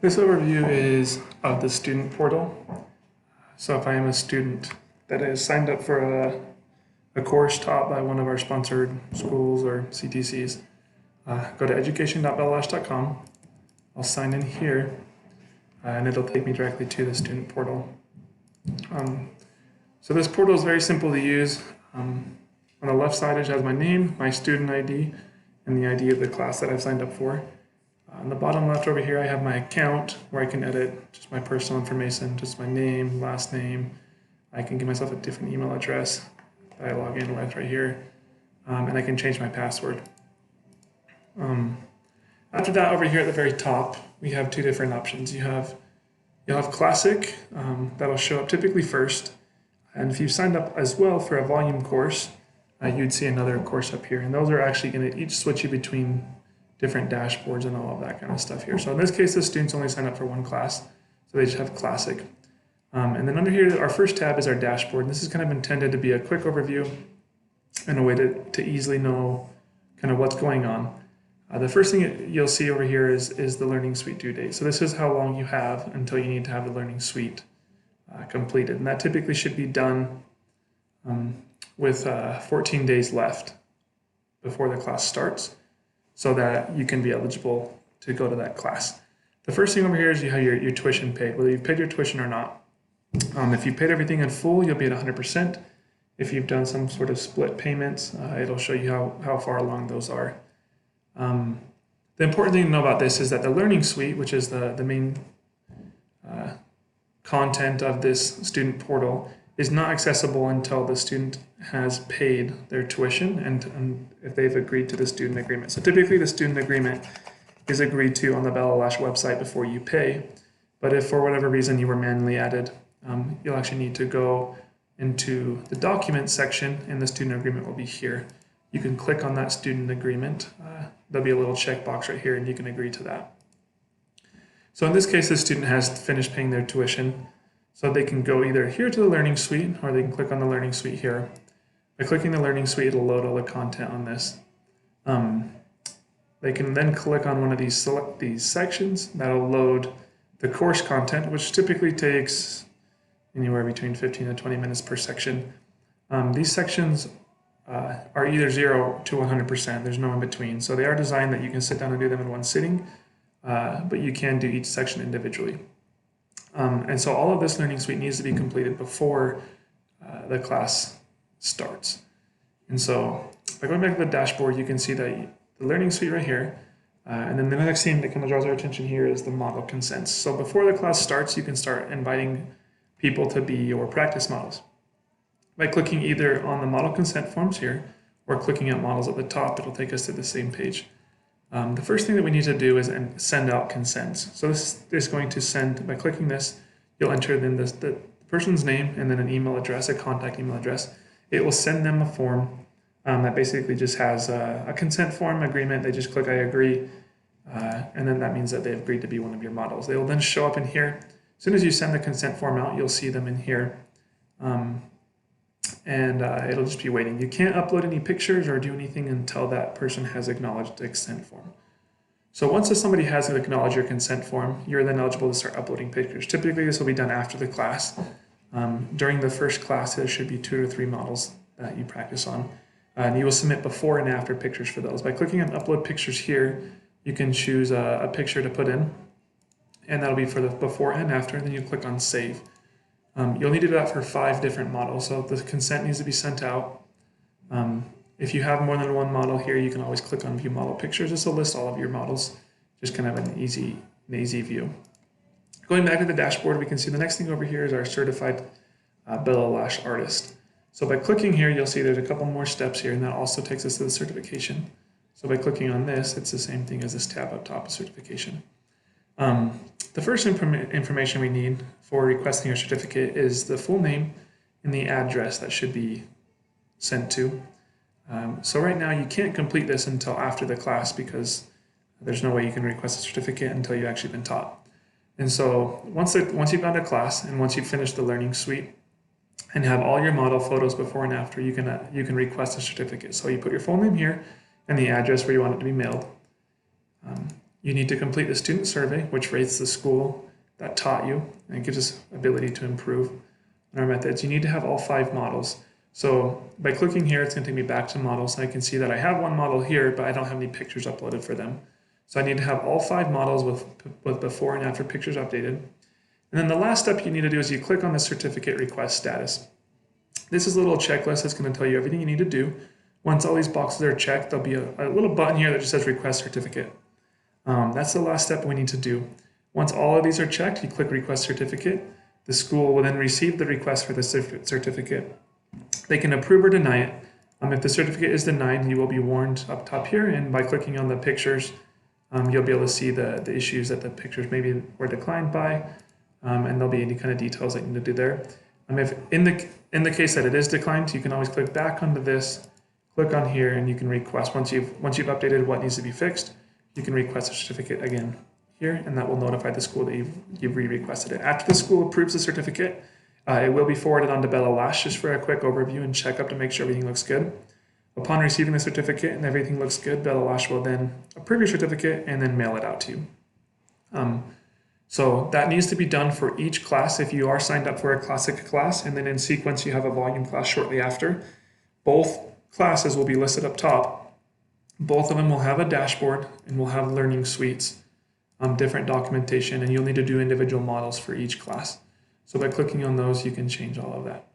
This overview is of the student portal. So if I am a student that is signed up for a course taught by one of our sponsored schools or CTCs, go to education.bellash.com. I'll sign in here, and it'll take me directly to the student portal. So this portal is very simple to use. On the left side, it has my name, my student ID, and the ID of the class that I've signed up for. On the bottom left over here, I have my account where I can edit just my personal information, just my name, last name. I can give myself a different email address that I log in with right here, and I can change my password. After that, over here at the very top, we have two different options. You'll have Classic, that'll show up typically first, and if you signed up as well for a volume course, you'd see another course up here, and those are actually going to each switch you between different dashboards and all of that kind of stuff here. So in this case, the students only sign up for one class, so they just have Classic. And then under here, our first tab is our dashboard. And this is kind of intended to be a quick overview and a way to easily know kind of what's going on. The first thing you'll see over here is the Learning Suite due date. So this is how long you have until you need to have the Learning Suite completed. And that typically should be done with 14 days left before the class starts, so that you can be eligible to go to that class. The first thing over here is you have your tuition paid, whether you've paid your tuition or not. If you paid everything in full, you'll be at 100%. If you've done some sort of split payments, it'll show you how far along those are. The important thing to know about this is that the Learning Suite, which is the main content of this student portal, is not accessible until the student has paid their tuition and if they've agreed to the student agreement. So typically the student agreement is agreed to on the Bellash website before you pay. But if for whatever reason you were manually added, you'll actually need to go into the documents section, and the student agreement will be here. You can click on that student agreement. There'll be a little checkbox right here, and you can agree to that. So in this case, the student has finished paying their tuition. So they can go either here to the Learning Suite, or they can click on the Learning Suite here. By clicking the Learning Suite, it'll load all the content on this. They can then click on one of these sections. That'll load the course content, which typically takes anywhere between 15 to 20 minutes per section. These sections are either 0 to 100%. There's no in between. So they are designed that you can sit down and do them in one sitting, but you can do each section individually. And so all of this Learning Suite needs to be completed before the class starts. And so by going back to the dashboard, you can see that the Learning Suite right here, and then the next thing that kind of draws our attention here is the model consents. So before the class starts, you can start inviting people to be your practice models. By clicking either on the model consent forms here, or clicking at models at the top, it'll take us to the same page. The first thing that we need to do is send out consents. So this is going to send, by clicking this, you'll enter then the person's name and then an email address, a contact email address. It will send them a form that basically just has a consent form agreement. They just click I agree, and then that means that they've agreed to be one of your models. They will then show up in here. As soon as you send the consent form out, you'll see them in here. It'll just be waiting. You can't upload any pictures or do anything until that person has acknowledged the consent form. So once somebody has acknowledged your consent form, you're then eligible to start uploading pictures. Typically, this will be done after the class. During the first class, there should be 2 to 3 models that you practice on. And you will submit before and after pictures for those. By clicking on Upload Pictures here, you can choose a picture to put in, and that'll be for the before and after, and then you click on Save. You'll need to do that for 5 different models, so the consent needs to be sent out. If you have more than one model here, you can always click on View Model Pictures. This will list all of your models, just kind of an easy view. Going back to the dashboard, we can see the next thing over here is our certified Bellash artist. So by clicking here, you'll see there's a couple more steps here, and that also takes us to the certification. So by clicking on this, it's the same thing as this tab up top of certification. The first information we need for requesting your certificate is the full name and the address that should be sent to. So right now you can't complete this until after the class because there's no way you can request a certificate until you've actually been taught. And so once you've gone to class and once you've finished the Learning Suite and have all your model photos before and after, you can request a certificate. So you put your full name here and the address where you want it to be mailed. You need to complete the student survey, which rates the school that taught you and gives us ability to improve on our methods. You need to have all 5 models. So by clicking here, it's going to take me back to models, and I can see that I have one model here, but I don't have any pictures uploaded for them. So I need to have all 5 models with before and after pictures updated. And then the last step you need to do is you click on the certificate request status. This is a little checklist that's going to tell you everything you need to do. Once all these boxes are checked, there'll be a little button here that just says request certificate. That's the last step we need to do. Once all of these are checked, you click request certificate. The school will then receive the request for the certificate. They can approve or deny it. If the certificate is denied, you will be warned up top here, and by clicking on the pictures, you'll be able to see the issues that the pictures maybe were declined by, and there'll be any kind of details that you need to do there. If in the case that it is declined, you can always click back onto this, click on here, and you can request once you've updated what needs to be fixed, you can request a certificate again here, and that will notify the school that you've re-requested it. After the school approves the certificate, it will be forwarded on to Bella Lash just for a quick overview and checkup to make sure everything looks good. Upon receiving the certificate and everything looks good, Bella Lash will then approve your certificate and then mail it out to you. So that needs to be done for each class if you are signed up for a classic class, and then in sequence you have a volume class shortly after. Both classes will be listed up top. Both of them will have a dashboard and will have learning suites, different documentation, and you'll need to do individual models for each class. So by clicking on those, you can change all of that.